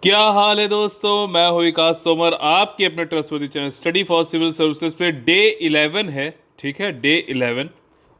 क्या हाल है दोस्तों। मैं हूं विकास तोमर, आपके अपने trustworthy channel study for civil services पे डे 11 है। ठीक है, डे 11।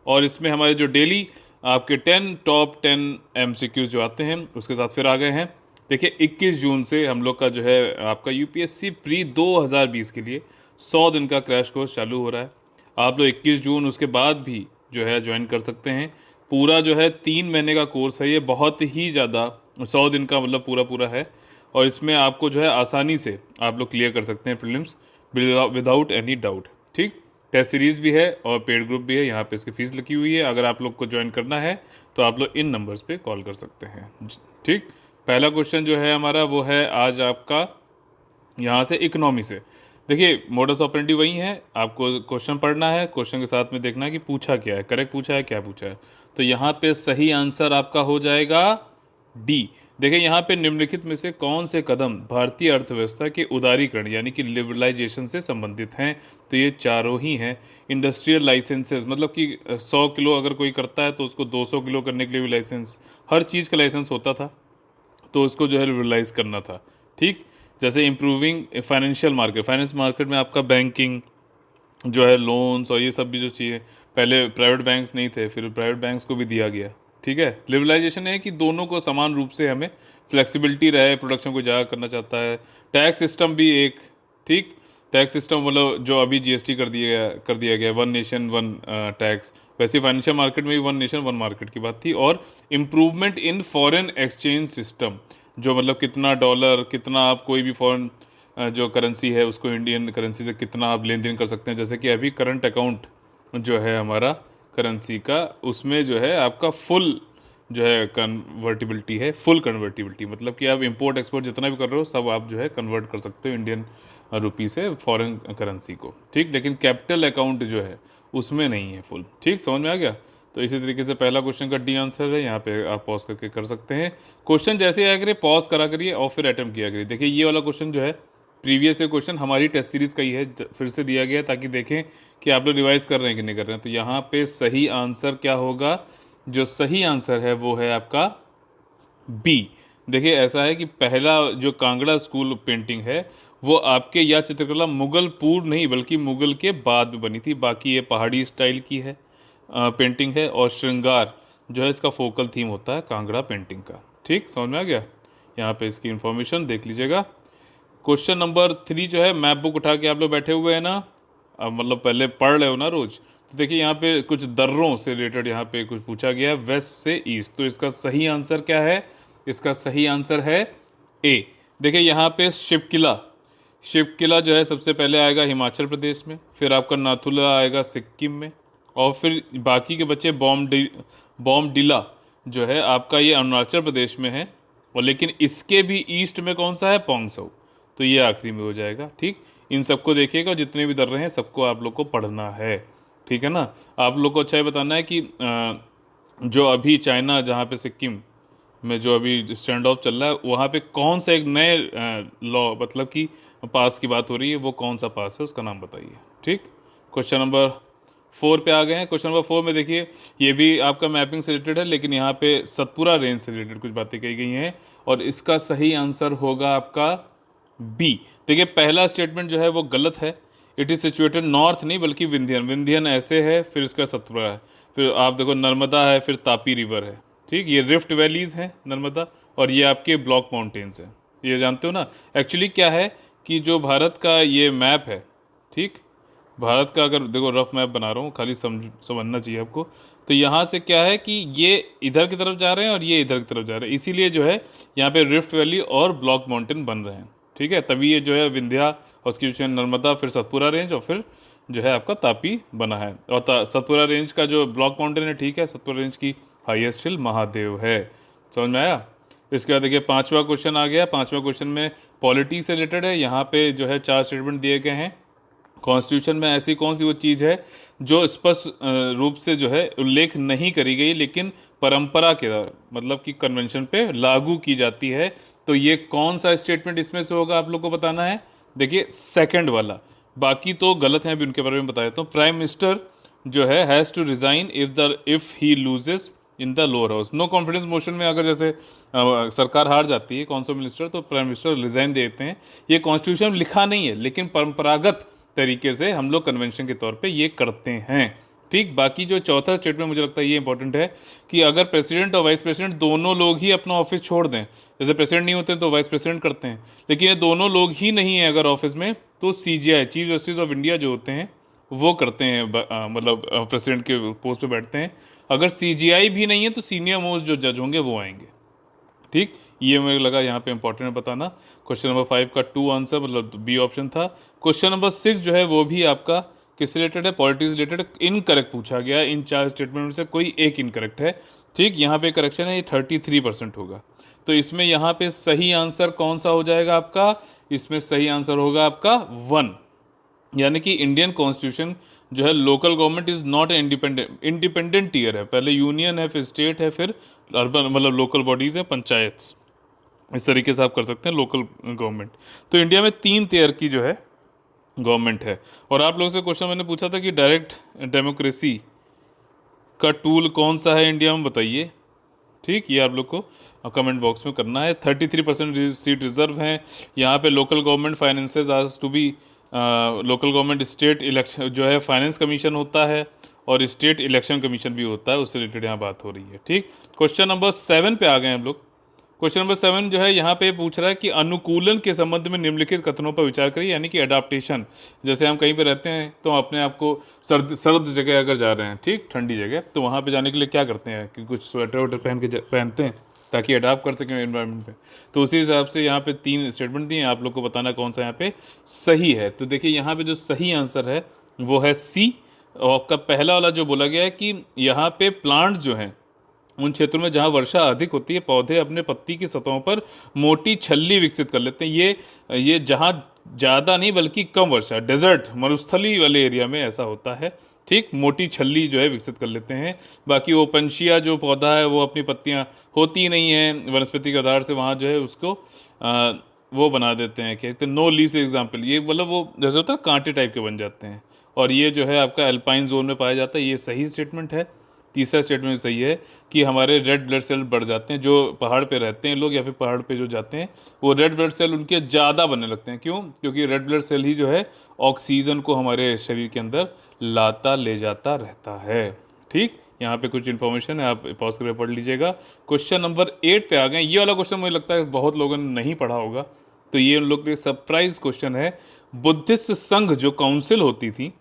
और इसमें हमारे जो डेली आपके 10 टॉप 10 एमसीक्यूज जो आते हैं उसके साथ फिर आ गए हैं। देखिए 21 जून से हम लोग का जो है आपका यूपीएससी प्री 2020 के लिए 100 दिन का क्रैश कोर्स चालू हो रहा है। आप लोग 21 जून उसके बाद भी जो है ज्वाइन कर सकते हैं। पूरा जो है 3 महीने का कोर्स है, ये बहुत ही ज़्यादा 100 दिन का मतलब पूरा पूरा है। और इसमें आपको जो है आसानी से आप लोग क्लियर कर सकते हैं प्रीलिम्स विदाउट एनी डाउट। ठीक, टेस्ट सीरीज़ भी है और पेड ग्रुप भी है। यहाँ पे इसकी फ़ीस लिखी हुई है। अगर आप लोग को ज्वाइन करना है तो आप लोग इन नंबर्स पे कॉल कर सकते हैं। ठीक, पहला क्वेश्चन जो है हमारा वो है आज आपका यहाँ से इकोनॉमी से। देखिए मोडस ऑपरेंडी वही है, आपको क्वेश्चन पढ़ना है, क्वेश्चन के साथ में देखना है कि पूछा क्या है, करेक्ट पूछा है, क्या पूछा है। तो यहाँ पे सही आंसर आपका हो जाएगा डी। देखिए यहाँ पे निम्नलिखित में से कौन से कदम भारतीय अर्थव्यवस्था के उदारीकरण यानी कि लिबरलाइजेशन से संबंधित हैं। तो ये चारों ही हैं। इंडस्ट्रियल लाइसेंसेस मतलब कि 100 किलो अगर कोई करता है तो उसको 200 किलो करने के लिए भी लाइसेंस, हर चीज़ का लाइसेंस होता था, तो उसको जो है लिबरलाइज करना था। ठीक, जैसे improving financial market, finance market में आपका बैंकिंग जो है, लोन्स और ये सब भी जो चाहिए, पहले प्राइवेट बैंक्स नहीं थे, फिर प्राइवेट बैंक्स को भी दिया गया। ठीक है, लिबरलाइजेशन है कि दोनों को समान रूप से हमें फ्लेक्सिबिलिटी रहे, प्रोडक्शन को ज़्यादा करना चाहता है। टैक्स सिस्टम भी एक, ठीक, टैक्स सिस्टम मतलब जो अभी जीएसटी कर दिया गया, वन नेशन वन टैक्स, वैसे फाइनेंशियल मार्केट में भी वन नेशन वन मार्केट की बात थी। और improvement in foreign exchange system, जो मतलब कितना डॉलर, कितना आप कोई भी फॉरेन जो करेंसी है उसको इंडियन करेंसी से कितना आप लेन देन कर सकते हैं। जैसे कि अभी करंट अकाउंट जो है हमारा करेंसी का, उसमें जो है आपका फुल जो है कन्वर्टिबिलिटी है। फुल कन्वर्टिबिलिटी मतलब कि आप इंपोर्ट एक्सपोर्ट जितना भी कर रहे हो सब आप जो है कन्वर्ट कर सकते हो इंडियन रुपी से फॉरेन करेंसी को। ठीक, लेकिन कैपिटल अकाउंट जो है उसमें नहीं है फुल। ठीक, समझ में आ गया। तो इसी तरीके से पहला क्वेश्चन का डी आंसर है। यहाँ पे आप पॉज करके कर सकते हैं। क्वेश्चन जैसे आया करिए पॉज करा करिए और फिर अटेम्प्ट किया करिए। देखिए ये वाला क्वेश्चन जो है प्रीवियस ये क्वेश्चन हमारी टेस्ट सीरीज़ का ही है, फिर से दिया गया ताकि देखें कि आप लोग रिवाइज कर रहे हैं कि नहीं कर रहे हैं। तो यहाँ पे सही आंसर क्या होगा, जो सही आंसर है वो है आपका बी। देखिए ऐसा है कि पहला जो कांगड़ा स्कूल पेंटिंग है वो आपके यह चित्रकला मुगल पूर्व नहीं बल्कि मुगल के बाद में बनी थी। बाकी ये पहाड़ी स्टाइल की है पेंटिंग है, और श्रृंगार जो है इसका फोकल थीम होता है कांगड़ा पेंटिंग का। ठीक, समझ में आ गया। यहाँ पे इसकी इन्फॉर्मेशन देख लीजिएगा। क्वेश्चन नंबर 3 जो है, मैप बुक उठा के आप लोग बैठे हुए हैं ना, अब मतलब पहले पढ़ रहे हो ना रोज, तो देखिए यहाँ पे कुछ दर्रों से रिलेटेड यहाँ पे कुछ पूछा गया है, वेस्ट से ईस्ट। तो इसका सही आंसर क्या है, इसका सही आंसर है ए। देखिए यहाँ पे शिव किला, शिव किला जो है सबसे पहले आएगा हिमाचल प्रदेश में, फिर आपका नाथुला आएगा सिक्किम में, और फिर बाकी के बच्चे बॉमडिला जो है आपका ये अरुणाचल प्रदेश में है। और लेकिन इसके भी ईस्ट में कौन सा है, पोंगसो, तो ये आखिरी में हो जाएगा। ठीक, इन सबको देखिएगा, जितने भी दर्रे हैं सबको आप लोग को पढ़ना है। ठीक है ना। आप लोग को अच्छा ये बताना है कि जो अभी चाइना जहाँ पे सिक्किम में जो अभी स्टैंड ऑफ चल रहा है वहाँ पे कौन सा एक नए लॉ मतलब कि पास की बात हो रही है, वो कौन सा पास है उसका नाम बताइए। ठीक, क्वेश्चन नंबर 4 पे आ गए हैं। क्वेश्चन नंबर 4 में देखिए ये भी आपका मैपिंग से रिलेटेड है, लेकिन यहाँ पे सतपुरा रेंज से रिलेटेड कुछ बातें कही गई हैं, और इसका सही आंसर होगा आपका बी। देखिए पहला स्टेटमेंट जो है वो गलत है। इट इज़ सिचुएटेड नॉर्थ नहीं बल्कि विंध्यन, विंध्यन ऐसे है, फिर इसका सतपुरा है, फिर आप देखो नर्मदा है, फिर तापी रिवर है। ठीक, ये रिफ्ट वैलीज़ हैं नर्मदा, और ये आपके ब्लॉक माउंटेन्स हैं, ये जानते हो ना। एक्चुअली क्या है कि जो भारत का ये मैप है, ठीक, भारत का अगर देखो रफ मैप बना रहा हूँ, खाली समझना चाहिए आपको। तो यहाँ से क्या है कि ये इधर की तरफ जा रहे हैं और ये इधर की तरफ जा रहे हैं, इसीलिए जो है यहाँ पे रिफ्ट वैली और ब्लॉक माउंटेन बन रहे हैं। ठीक है, तभी ये जो है विंध्या और उसकी पीछे नर्मदा, फिर सतपुरा रेंज, और फिर जो है आपका तापी बना है। और सतपुरा रेंज का जो ब्लॉक माउंटेन है, ठीक है, सतपुरा रेंज की हाईएस्ट हिल महादेव है। समझ में आया। इसके बाद देखिए 5वां क्वेश्चन आ गया। 5वां क्वेश्चन में पॉलिटी से रिलेटेड है। यहाँ पे जो है 4 स्टेटमेंट दिए गए हैं। कॉन्स्टिट्यूशन में ऐसी कौन सी वो चीज़ है जो स्पष्ट रूप से जो है उल्लेख नहीं करी गई लेकिन परंपरा के मतलब कि कन्वेंशन पे लागू की जाती है। तो ये कौन सा स्टेटमेंट इसमें से होगा आप लोग को बताना है। देखिए सेकंड वाला, बाकी तो गलत हैं, अभी उनके बारे में बता देता हूँ। प्राइम मिनिस्टर जो है has to resign if he loses in the lower house. No confidence motion में अगर जैसे सरकार हार जाती है, कौन सा मिनिस्टर, तो प्राइम मिनिस्टर रिजाइन देते हैं। ये कॉन्स्टिट्यूशन में लिखा नहीं है, लेकिन परंपरागत तरीके से हम लोग कन्वेंशन के तौर पे ये करते हैं। ठीक, बाकी जो चौथा स्टेटमेंट मुझे लगता है ये इंपॉर्टेंट है कि अगर प्रेसिडेंट और वाइस प्रेसिडेंट दोनों लोग ही अपना ऑफिस छोड़ दें, जैसे प्रेसिडेंट नहीं होते तो वाइस प्रेसिडेंट करते हैं, लेकिन ये दोनों लोग ही नहीं है अगर ऑफिस में, तो CGI, chief justice of India जो होते हैं वो करते हैं, मतलब प्रेसिडेंट के पोस्ट पे बैठते हैं। अगर सीजीआई भी नहीं है तो सीनियर मोस्ट जो जज होंगे वो आएंगे। ठीक, ये मुझे लगा यहाँ पे इंपॉर्टेंट है बताना। क्वेश्चन नंबर 5 का 2 आंसर, मतलब बी ऑप्शन था। क्वेश्चन नंबर 6 जो है वो भी आपका किससे रिलेटेड है, पॉलिटिक्स रिलेटेड। इनकरेक्ट पूछा गया है, इन 4 स्टेटमेंट में से कोई एक इनकरेक्ट है। ठीक, यहाँ पे करेक्शन है, ये 33% होगा। तो इसमें यहाँ पे सही आंसर कौन सा हो जाएगा आपका, इसमें सही आंसर होगा आपका 1, यानी कि इंडियन कॉन्स्टिट्यूशन जो है, local government is not a independent tier है, पहले यूनियन है, फिर स्टेट है, फिर अर्बन, मतलब लोकल बॉडीज है, पंचायत। इस तरीके से आप कर सकते हैं लोकल गवर्नमेंट। तो इंडिया में 3 टीयर की जो है गवर्नमेंट है। और आप लोगों से क्वेश्चन मैंने पूछा था कि डायरेक्ट डेमोक्रेसी का टूल कौन सा है इंडिया में, बताइए। ठीक, ये आप लोग को कमेंट बॉक्स में करना है। 33% सीट रिजर्व हैं यहाँ पे। लोकल गवर्नमेंट फाइनेंसेस आज to be, local government state election जो है फाइनेंस कमीशन होता है और स्टेट इलेक्शन कमीशन भी होता है, उससे रिलेटेड यहाँ बात हो रही है। ठीक, क्वेश्चन नंबर 7 पे आ गए हम लोग। क्वेश्चन नंबर 7 जो है यहाँ पे पूछ रहा है कि अनुकूलन के संबंध में निम्नलिखित कथनों पर विचार करिए, यानी कि अडाप्टेशन। जैसे हम कहीं पे रहते हैं तो अपने आप को सर्द जगह अगर जा रहे हैं, ठीक, ठंडी जगह, तो वहाँ पे जाने के लिए क्या करते हैं कि कुछ स्वेटर वेटर पहनते हैं ताकि अडाप्ट कर सकें एनवायरनमेंट पे। तो उसी हिसाब से यहाँ पे 3 स्टेटमेंट दिए, आप लोग को बताना कौन सा यहाँ पे सही है। तो देखिए यहाँ पे जो सही आंसर है वो है सी। और आपका पहला वाला जो बोला गया है कि यहाँ पे प्लांट जो हैं उन क्षेत्रों में जहाँ वर्षा अधिक होती है, पौधे अपने पत्ती की सतहों पर मोटी छल्ली विकसित कर लेते हैं। ये जहाँ ज़्यादा नहीं बल्कि कम वर्षा, डेजर्ट, मरुस्थली वाले एरिया में ऐसा होता है। ठीक, मोटी छल्ली जो है विकसित कर लेते हैं। बाकी वो पंछिया जो पौधा है वो अपनी पत्तियाँ होती नहीं हैं वनस्पति के आधार से, वहाँ जो है उसको वो बना देते हैं, कहते हैं नो लीव्स एग्जाम्पल, ये मतलब वो जैसे होता है कांटे टाइप के बन जाते हैं। और ये जो है आपका अल्पाइन जोन में पाया जाता है, ये सही स्टेटमेंट है। तीसरा स्टेटमेंट सही है कि हमारे रेड ब्लड सेल बढ़ जाते हैं, जो पहाड़ पे रहते हैं लोग या फिर पहाड़ पे जो जाते हैं, वो रेड ब्लड सेल उनके ज़्यादा बनने लगते हैं। क्यों? क्योंकि रेड ब्लड सेल ही जो है ऑक्सीजन को हमारे शरीर के अंदर लाता ले जाता रहता है। ठीक, यहाँ पे कुछ इन्फॉर्मेशन है, आप पॉज करके पढ़ लीजिएगा। क्वेश्चन नंबर 8 पे आ गए। ये वाला क्वेश्चन मुझे लगता है बहुत लोगों ने नहीं पढ़ा होगा, तो ये उन लोग के लिए सरप्राइज क्वेश्चन है। बुद्धिस्ट संघ जो काउंसिल होती थी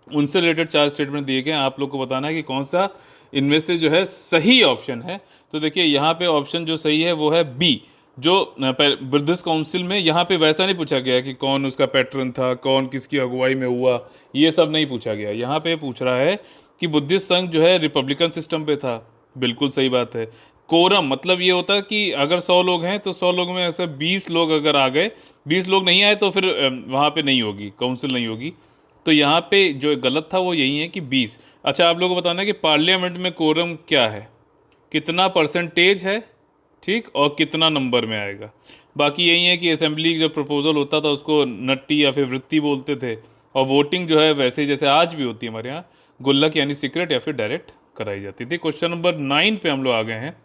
उनसे रिलेटेड 4 स्टेटमेंट दिए गए, आप लोग को बताना है कि कौन सा इनमें से जो है सही ऑप्शन है। तो देखिए यहाँ पे ऑप्शन जो सही है वो है बी। जो बुद्धिस्ट काउंसिल में यहाँ पे वैसा नहीं पूछा गया कि कौन उसका पैटर्न था, कौन किसकी अगुवाई में हुआ, ये सब नहीं पूछा गया। यहाँ पे पूछ रहा है कि बुद्धिस्ट संघ जो है रिपब्लिकन सिस्टम पे था, बिल्कुल सही बात है। कोरम मतलब ये होता है कि अगर 100 लोग हैं तो 100 लोग में ऐसे 20 लोग अगर आ गए, 20 लोग नहीं आए तो फिर वहाँ पे नहीं होगी, काउंसिल नहीं होगी। तो यहाँ पे जो गलत था वो यही है कि 20। अच्छा, आप लोगों को बताना है कि पार्लियामेंट में कोरम क्या है, कितना परसेंटेज है, ठीक, और कितना नंबर में आएगा। बाकी यही है कि असेंबली जो प्रपोजल होता था उसको नट्टी या फिर वृत्ति बोलते थे, और वोटिंग जो है वैसे ही जैसे आज भी होती है हमारे यहाँ, गुल्लक यानी सीक्रेट या फिर डायरेक्ट कराई जाती थी। क्वेश्चन नंबर 9 पे हम लोग आ गए हैं।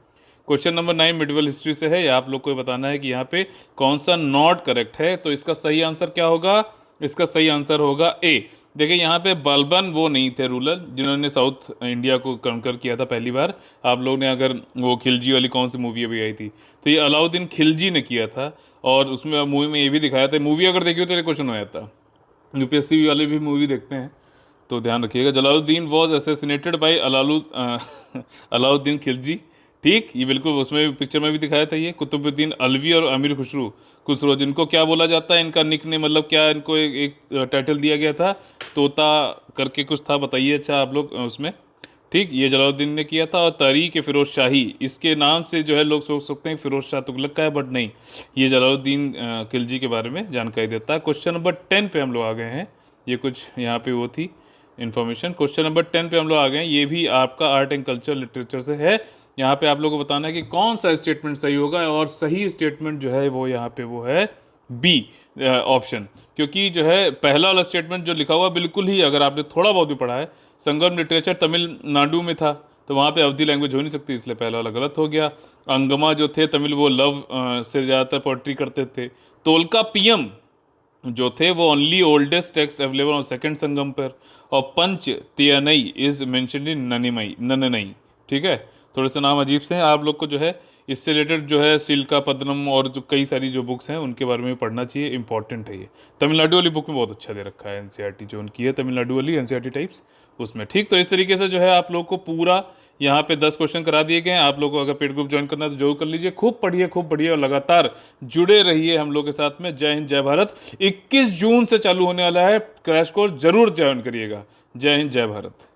क्वेश्चन नंबर 9 मिडिवल हिस्ट्री से है। आप लोग को बताना है कि यहाँ पे कौन सा नॉट करेक्ट है। तो इसका सही आंसर क्या होगा? इसका सही आंसर होगा ए। देखिए यहाँ पे बलबन वो नहीं थे रूलर जिन्होंने साउथ इंडिया को कंकर किया था पहली बार। आप लोग ने अगर वो खिलजी वाली कौन सी मूवी अभी आई थी, तो ये अलाउद्दीन खिलजी ने किया था। और उसमें मूवी में ये भी दिखाया था, मूवी अगर देखी हो तो ये क्वेश्चन हो जाता। यूपीएससी वाले भी मूवी देखते हैं तो ध्यान रखिएगा। Jalaluddin was assassinated by Alauddin Khilji. ठीक, ये बिल्कुल उसमें पिक्चर में भी दिखाया था। ये कुतुबुद्दीन अलवी और अमीर खुसरो जिनको क्या बोला जाता है, इनका निकनेम मतलब क्या, इनको एक टाइटल दिया गया था, तोता करके कुछ था, बताइए। अच्छा आप लोग उसमें, ठीक, ये जलालुद्दीन ने किया था। और तहरीक फिरोज शाही, इसके नाम से जो है लोग सोच सकते हैं फिरोज शाह तुगलक का है, बट नहीं, ये जलालुद्दीन खिलजी के बारे में जानकारी देता है। क्वेश्चन नंबर 10 पे हम लोग आ गए हैं। ये कुछ यहाँ पे वो थी इन्फॉर्मेशन। क्वेश्चन नंबर 10 पे हम लोग आ गए हैं। ये भी आपका आर्ट एंड कल्चर लिटरेचर से है। यहाँ पे आप लोगों को बताना है कि कौन सा स्टेटमेंट सही होगा, और सही स्टेटमेंट जो है वो यहाँ पे वो है बी ऑप्शन। क्योंकि जो है पहला वाला स्टेटमेंट जो लिखा हुआ बिल्कुल ही, अगर आपने थोड़ा बहुत भी पढ़ा है, संगम लिटरेचर तमिलनाडु में था, तो वहाँ पे अवधी लैंग्वेज हो नहीं सकती, इसलिए पहला वाला गलत हो गया। अंगमा जो थे तमिल, वो लव से ज़्यादातर पोइट्री करते थे। तोलका पीएम जो थे वो only oldest text available on second Sangam पर। और पंच तियनई इज मेंशनड इन ननिमई नननई। ठीक है, थोड़े से नाम अजीब से हैं, आप लोग को जो है इससे रिलेटेड जो है सिल्का पद्मम और जो कई सारी जो बुक्स हैं उनके बारे में पढ़ना चाहिए, इंपॉर्टेंट है ये। तमिलनाडु वाली बुक में बहुत अच्छा दे रखा है, एनसीईआरटी जो उनकी है तमिलनाडु वाली एनसीईआरटी टाइप्स उसमें। ठीक, तो इस तरीके से जो है आप लोग को पूरा यहाँ पे 10 क्वेश्चन करा दिए गए हैं। आप लोग को अगर पेड ग्रुप ज्वाइन करना है तो जरूर कर लीजिए। खूब पढ़िए, खूब पढ़िए और लगातार जुड़े रहिए हम लोग के साथ में। जय हिंद, जय भारत। 21 जून से चालू होने वाला है क्रैश कोर्स, जरूर ज्वाइन करिएगा। जय हिंद, जय भारत।